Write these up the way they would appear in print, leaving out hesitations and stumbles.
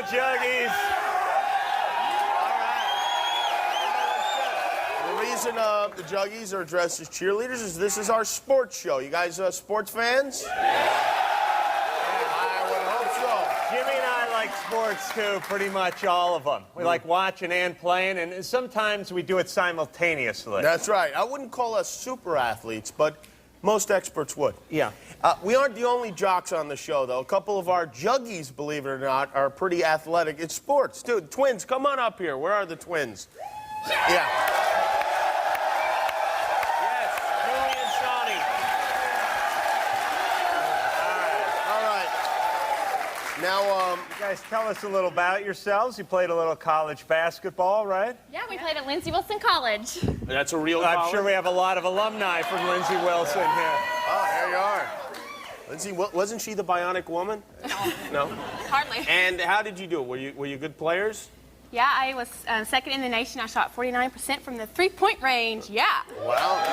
Juggies. The reason the Juggies are dressed as cheerleaders is this is our sports show. You guys sports fans? I would hope so. Jimmy and I like sports too, pretty much all of them. We like watching and playing, and sometimes we do it simultaneously. That's right. I wouldn't call us super athletes, but most experts would. Yeah. We aren't the only jocks on the show, though. A couple of our Juggies, believe it or not, are pretty athletic. It's sports. Dude, twins, come on up here. Where are the twins? Yeah. Now, you guys tell us a little about yourselves. You played a little college basketball, right? Yeah, we played at Lindsey Wilson College. That's a real I'm college? sure we have a lot of alumni from Lindsey Wilson here. Oh, there you are. Lindsey, wasn't she the bionic woman? No? Hardly. And how did you do? Were you good players? Yeah, I was second in the nation. I shot 49% from the three-point range. Yeah. Wow.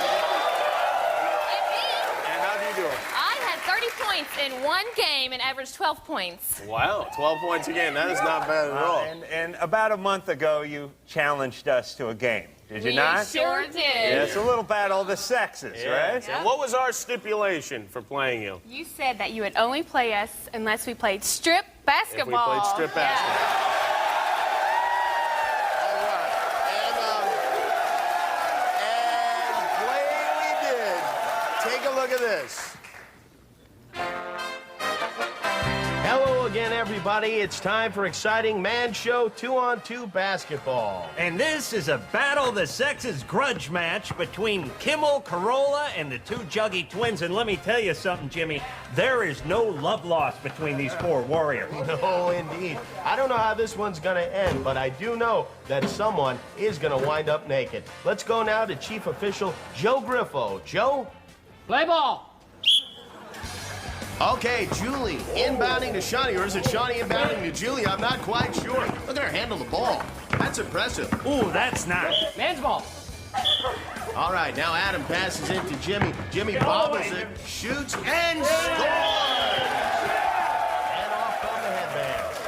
And how did you do? I had 30 points in one game and averaged 12 points. Wow, 12 points a game. That is not bad at all. And about a month ago, you challenged us to a game. Did you not? Sure did. Yeah, it's a little battle of the sexes, right? And what was our stipulation for playing you? You said that you would only play us unless we played strip basketball. If we played strip basketball. Yeah. Take a look at this. Hello again, everybody. It's time for exciting Man Show 2-on-2 basketball. And this is a battle of the sexes grudge match between Kimmel, Corolla, and the two Juggy twins. And let me tell you something, Jimmy. There is no love lost between these four warriors. No, indeed. I don't know how this one's going to end, but I do know that someone is going to wind up naked. Let's go now to Chief Official Joe Griffo. Joe? Play ball. Okay, Julie inbounding to Shawnee, or is it Shawnee inbounding to Julie? I'm not quite sure. Look at her handle the ball. That's impressive. Ooh, that's not. Man's ball. All right, now Adam passes it to Jimmy. Jimmy bobbles it, shoots, and scores! And off come the headbands.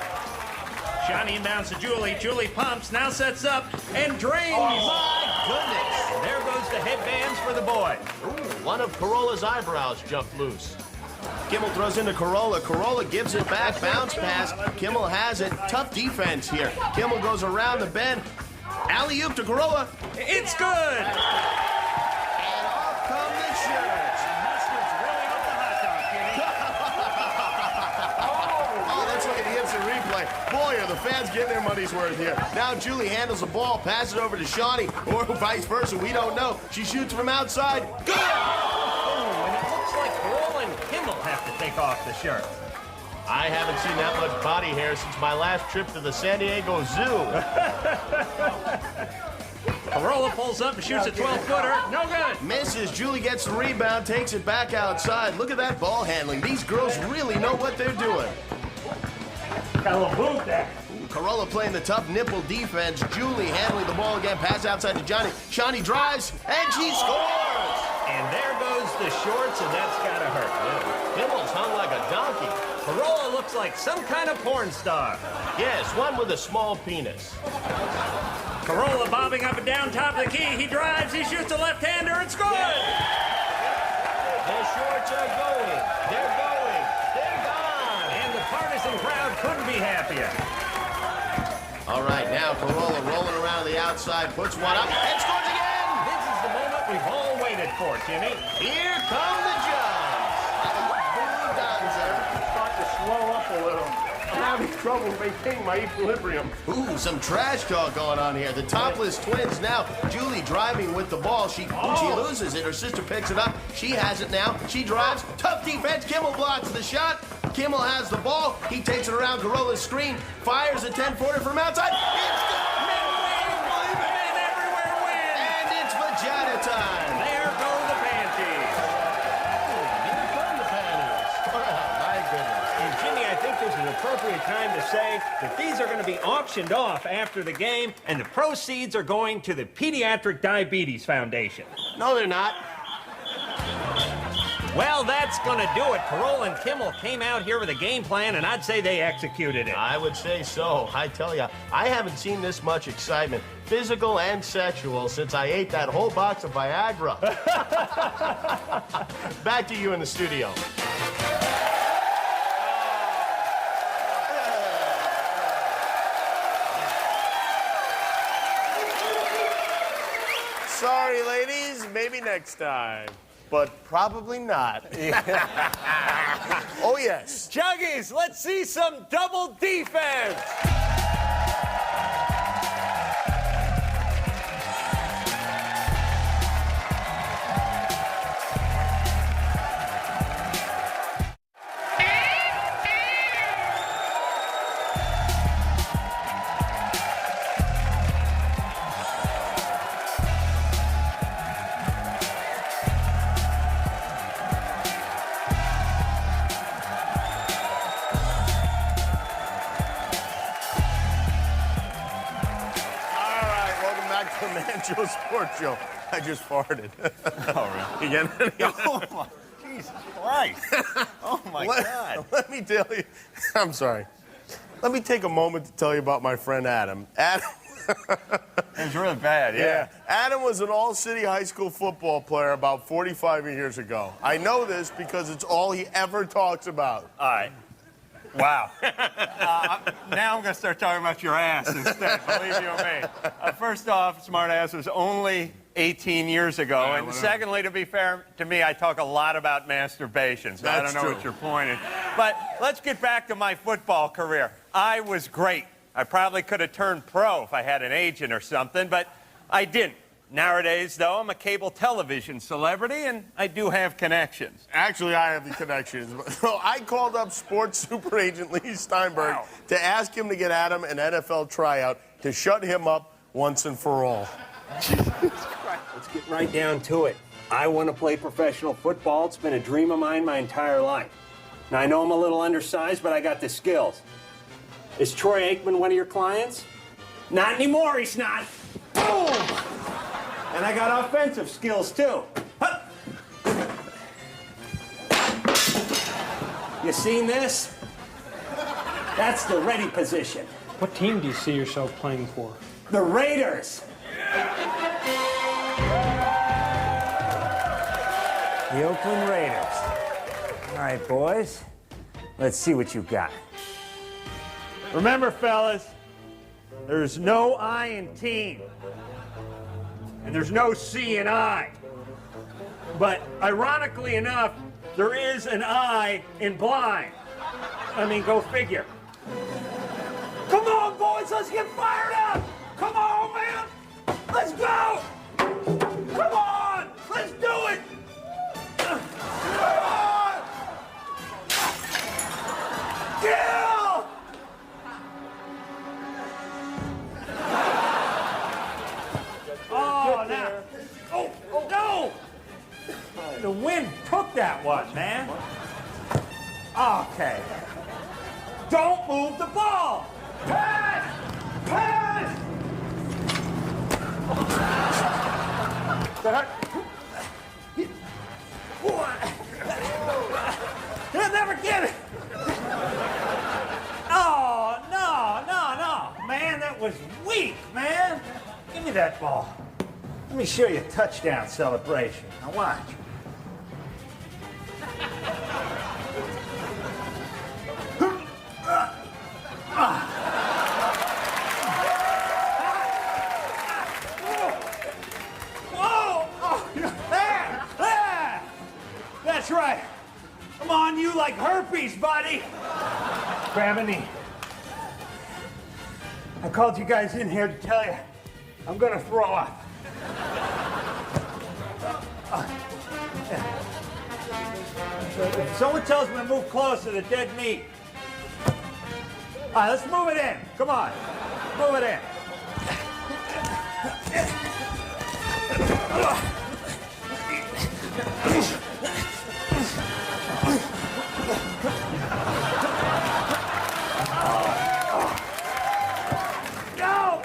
Shawnee inbounds to Julie. Julie pumps, now sets up, and drains. Oh, my goodness. And there goes the headbands for the boys. Ooh, one of Corolla's eyebrows jumped loose. Kimmel throws into Corolla. Corolla gives it back. Bounce pass. Kimmel has it. Tough defense here. Kimmel goes around the bend. Alley-oop to Corolla. It's good! And off come the shirts. Oh, let's look at the instant replay. Boy, are the fans getting their money's worth here. Now Julie handles the ball, passes it over to Shawnee, or vice versa. We don't know. She shoots from outside. Good! Kimmel have to take off the shirt. I haven't seen that much body hair since my last trip to the San Diego Zoo. Corolla pulls up and shoots a 12-footer. No good. Misses. Julie gets the rebound, takes it back outside. Look at that ball handling. These girls really know what they're doing. Corolla playing the tough nipple defense. Julie handling the ball again. Pass outside to Johnny. Shawnee drives, and she scores! And there goes the shorts, and that's gotta hurt. Kimmel's hung like a donkey. Corolla looks like some kind of porn star. Yes, one with a small penis. Corolla bobbing up and down top of the key. He drives, he shoots a left-hander, it's good! The shorts are going. They're going. They're gone. And the partisan crowd couldn't be happier. All right, now Corolla rolling around the outside, puts one up, and scores again! This is the moment we've all waited for, Jimmy. Here come the Johns. Start to slow up a little. I'm having trouble maintaining my equilibrium. Ooh, some trash talk going on here. The topless twins now. Julie driving with the ball. She loses it. Her sister picks it up. She has it now. She drives. Tough defense. Kimmel blocks the shot. Kimmel has the ball. He takes it around Corolla's screen. Fires a 10-footer from outside. It's good. Men everywhere win. And it's vagina time. There go the panties. Here come the panties. My goodness. And Jimmy, I think this is an appropriate time to say that these are going to be auctioned off after the game, and the proceeds are going to the Pediatric Diabetes Foundation. No, they're not. Well, that's going to do it. Carolla and Kimmel came out here with a game plan, and I'd say they executed it. I would say so. I tell you, I haven't seen this much excitement, physical and sexual, since I ate that whole box of Viagra. Back to you in the studio. Sorry, ladies. Maybe next time. But probably not. Oh, yes. Juggies, let's see some double defense. Man Show Sports Show. I just farted. Oh, really? Again? Oh, my, Jesus Christ. Oh, my God. Let me tell you. I'm sorry. Let me take a moment to tell you about my friend Adam. Adam. It's really bad, yeah. Adam was an all-city high school football player about 45 years ago. I know this because it's all he ever talks about. All right. Wow. Now I'm going to start talking about your ass instead, believe you me. First off, smart ass was only 18 years ago. Yeah, and whatever. Secondly, to be fair to me, I talk a lot about masturbation, so I don't know That's what true. your point is. But let's get back to my football career. I was great. I probably could have turned pro if I had an agent or something, but I didn't. Nowadays, though, I'm a cable television celebrity, and I do have connections. Actually, I have the connections. So I called up sports super agent Lee Steinberg to ask him to get Adam an NFL tryout to shut him up once and for all. Jesus Christ. Let's get right down to it. I want to play professional football. It's been a dream of mine my entire life. Now, I know I'm a little undersized, but I got the skills. Is Troy Aikman one of your clients? Not anymore, he's not. Boom! And I got offensive skills, too. Huh. You seen this? That's the ready position. What team do you see yourself playing for? The Raiders. The Oakland Raiders. All right, boys. Let's see what you got. Remember, fellas, there's no I in team. And there's no C in I. But ironically enough, there is an I in blind. I mean, go figure. Come on, boys, let's get fired up! Come on, man! Let's go! Come on! Let's do it! Come on! Kill! Oh, now. Oh, no! The wind took that one, man. Okay. Don't move the ball! Pass! Pass! He'll never get it! Oh, no. Man, that was weak, man. Give me that ball. Let me show you a touchdown celebration. Now watch. Whoa! Oh, there! That's right. I'm on you like herpes, buddy. Grab a knee. I called you guys in here to tell you I'm gonna throw up. If someone tells me to move closer to dead meat. All right, let's move it in. Come on. Move it in. Go!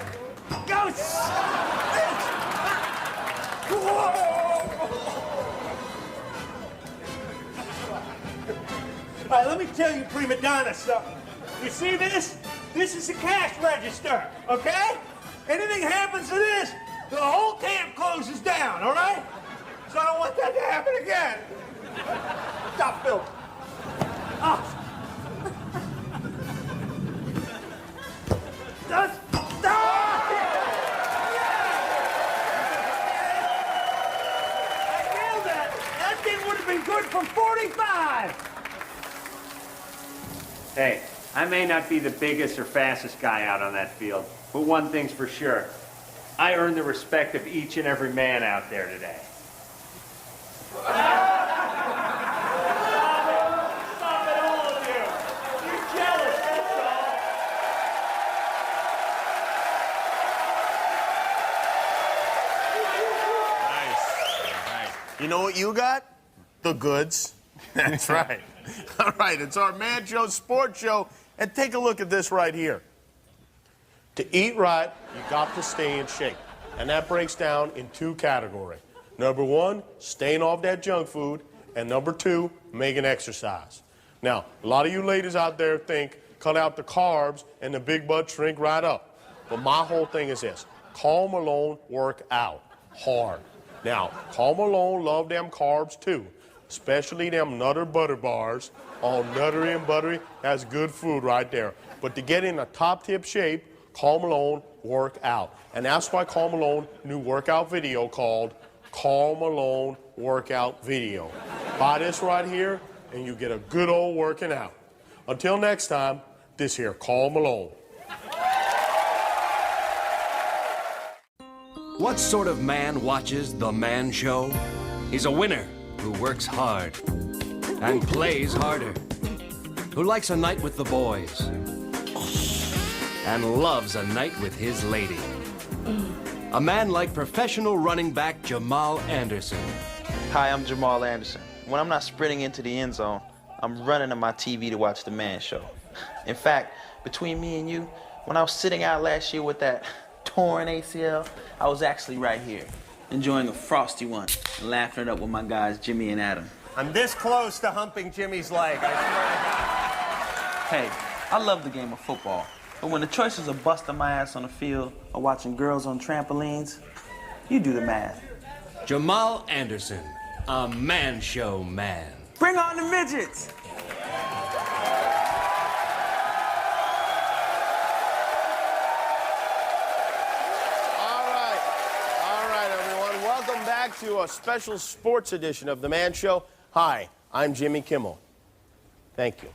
Go! Whoa! All right, let me tell you, prima donna, something. You see this? This is a cash register, okay? Anything happens to this, the whole camp closes down, all right? So I don't want that to happen again. Stop, Phil. Oh. Stop! I nailed that. That thing would have been good from 45. Hey, I may not be the biggest or fastest guy out on that field, but one thing's for sure. I earned the respect of each and every man out there today. Stop it, all of you. You're jealous, that's all. Nice. You know what you got? The goods. That's right. All right, it's our Man Show Sports Show. And take a look at this right here. To eat right, you got to stay in shape. And that breaks down in two categories. Number one, staying off that junk food. And number two, making exercise. Now, a lot of you ladies out there think, cut out the carbs and the big butt shrink right up. But my whole thing is this. Karl Malone work out hard. Now, Karl Malone love them carbs too. Especially them Nutter Butter bars. All nuttery and buttery. That's good food right there. But to get in a top-tip shape, Karl Malone work out. And that's why Karl Malone new workout video called Karl Malone Workout Video. Buy this right here, and you get a good old working out. Until next time, this here, Karl Malone. What sort of man watches The Man Show? He's a winner who works hard and plays harder, who likes a night with the boys and loves a night with his lady. A man like professional running back Jamal Anderson. Hi, I'm Jamal Anderson. When I'm not sprinting into the end zone, I'm running to my TV to watch The Man Show. In fact, between me and you, when I was sitting out last year with that torn ACL, I was actually right here, enjoying a frosty one and laughing it up with my guys Jimmy and Adam. I'm this close to humping Jimmy's leg, I swear to God. Hey, I love the game of football, but when the choices are busting my ass on the field or watching girls on trampolines, you do the math. Jamal Anderson, a Man Show man. Bring on the midgets! All right, everyone. Welcome back to a special sports edition of The Man Show. Hi, I'm Jimmy Kimmel. Thank you.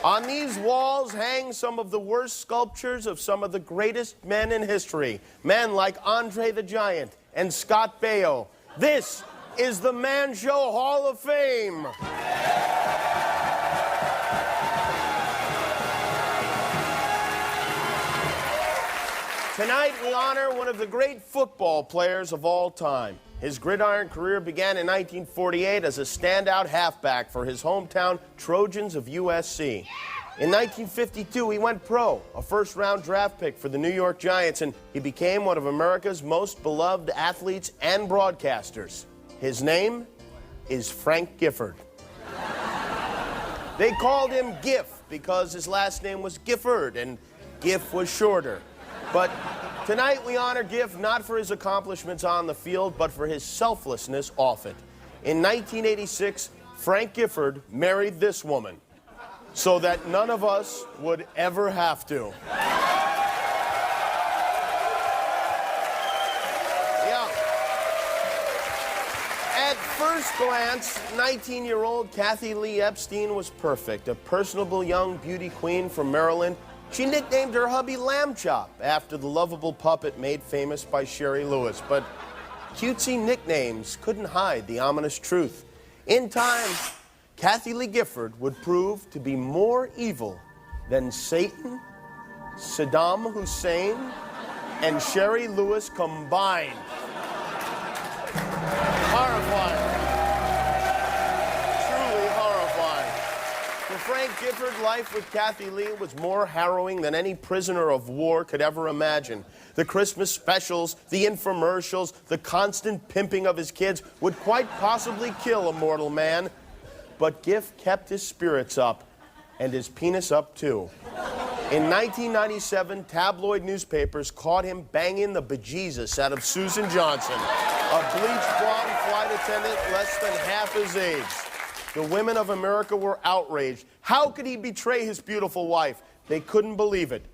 On these walls hang some of the worst sculptures of some of the greatest men in history. Men like Andre the Giant and Scott Baio. This is the Man Show Hall of Fame. Tonight, we honor one of the great football players of all time. His gridiron career began in 1948 as a standout halfback for his hometown Trojans of USC. In 1952, he went pro, a first-round draft pick for the New York Giants, and he became one of America's most beloved athletes and broadcasters. His name is Frank Gifford. They called him Giff because his last name was Gifford, and Giff was shorter. But tonight we honor Giff not for his accomplishments on the field, but for his selflessness off it. In 1986, Frank Gifford married this woman so that none of us would ever have to. Yeah. At first glance, 19-year-old Kathy Lee Epstein was perfect, a personable young beauty queen from Maryland. She nicknamed her hubby Lamb Chop after the lovable puppet made famous by Sherry Lewis. But cutesy nicknames couldn't hide the ominous truth. In time, Kathy Lee Gifford would prove to be more evil than Satan, Saddam Hussein, and Sherry Lewis combined. Horrifying. Truly horrifying. For Frank Gifford, life with Kathy Lee was more harrowing than any prisoner of war could ever imagine. The Christmas specials, the infomercials, the constant pimping of his kids would quite possibly kill a mortal man. But Giff kept his spirits up and his penis up too. In 1997, tabloid newspapers caught him banging the bejesus out of Susan Johnson, a bleached blonde flight attendant less than half his age. The women of America were outraged. How could he betray his beautiful wife? They couldn't believe it.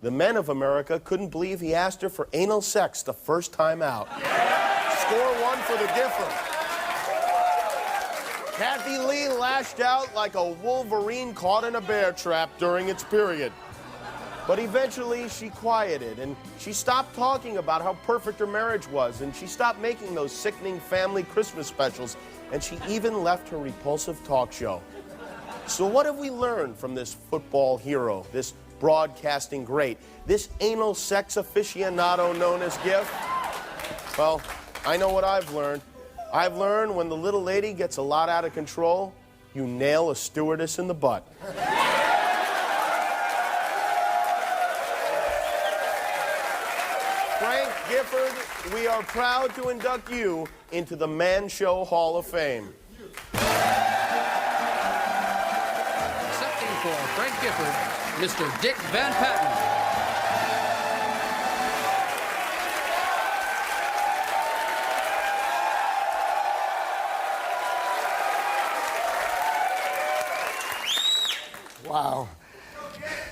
The men of America couldn't believe he asked her for anal sex the first time out. Score one for the Giffer. Kathy Lee lashed out like a wolverine caught in a bear trap during its period. But eventually she quieted and she stopped talking about how perfect her marriage was, and she stopped making those sickening family Christmas specials, and she even left her repulsive talk show. So what have we learned from this football hero, this broadcasting great, this anal sex aficionado known as Giff? Well, I know what I've learned. I've learned when the little lady gets a lot out of control, you nail a stewardess in the butt. Frank Gifford, we are proud to induct you into the Man Show Hall of Fame. Accepting for Frank Gifford, Mr. Dick Van Patten. Wow.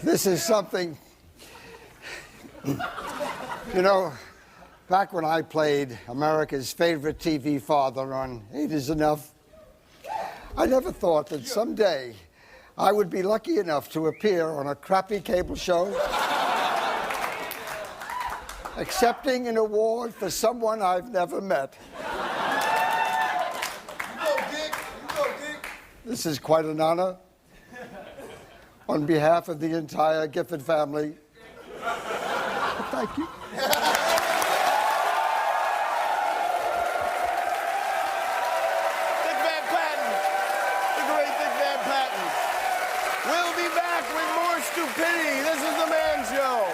This is something. You know, back when I played America's favorite TV father on 8 is Enough, I never thought that someday I would be lucky enough to appear on a crappy cable show accepting an award for someone I've never met. This is quite an honor. On behalf of the entire Gifford family, thank you. Dick Van Patten, the great Dick Van Patten. We'll be back with more stupidity. This is the Man Show.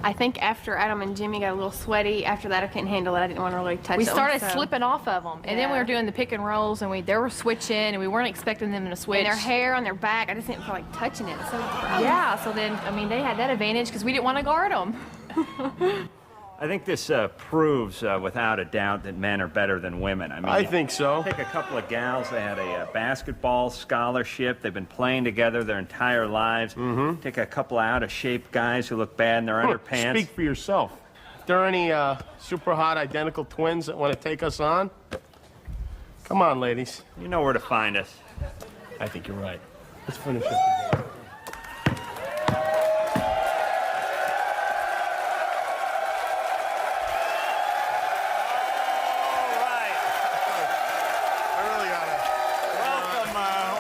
I think after Adam and Jimmy got a little sweaty, after that I couldn't handle it. I didn't want to really touch We them. started so. slipping off of them, and then we were doing the pick and rolls, and they were switching, and we weren't expecting them to switch. And their hair on their back, I just didn't feel like touching it. So yeah, so then, I mean, they had that advantage because we didn't want to guard them. I think this proves without a doubt that men are better than women. I mean, I think so. Take a couple of gals. They had a basketball scholarship. They've been playing together their entire lives. Mm-hmm. Take a couple of out-of-shape guys who look bad in their underpants. Speak for yourself. Are there any super hot identical twins that want to take us on? Come on, ladies. You know where to find us. I think you're right. Let's finish up the game.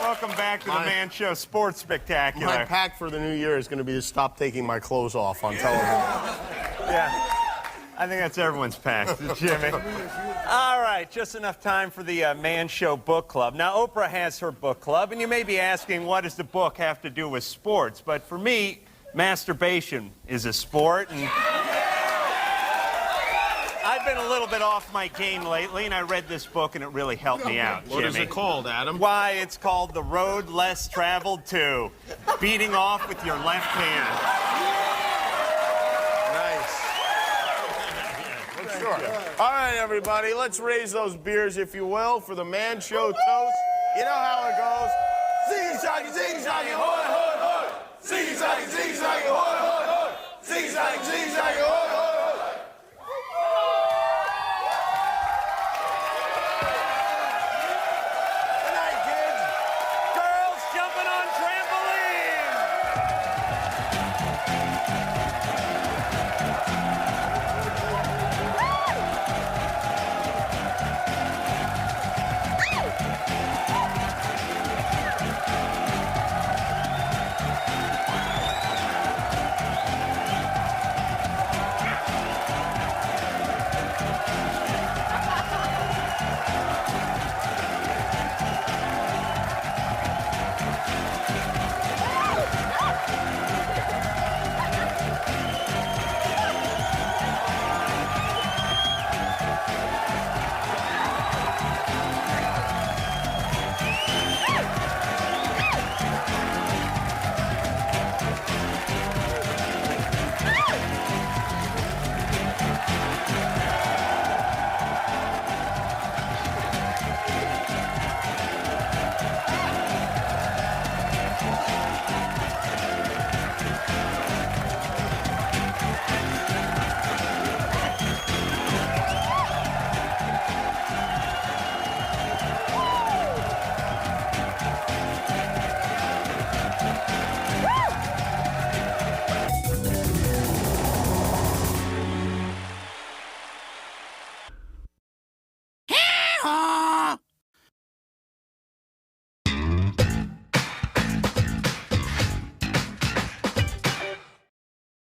Welcome back to the Man Show Sports Spectacular. My pact for the new year is going to be to stop taking my clothes off on television. Yeah, I think that's everyone's pact, Jimmy. All right, just enough time for the Man Show Book Club. Now, Oprah has her book club, and you may be asking, what does the book have to do with sports? But for me, masturbation is a sport, and I've been a little bit off my game lately, and I read this book, and it really helped me out, Jimmy. What is it called, Adam? Why, it's called The Road Less Traveled To, Beating Off with Your Left Hand. Nice. Sure. All right, everybody, let's raise those beers, if you will, for the Man Show toast. You know how it goes. Ziggy-zaggy, ziggy-zaggy, hoy, hoy, hoy. Ziggy-zaggy, ziggy-zaggy, hoy, hoy, hoy. Ziggy-zaggy, ziggy-zaggy, hoy, hoy, hoy.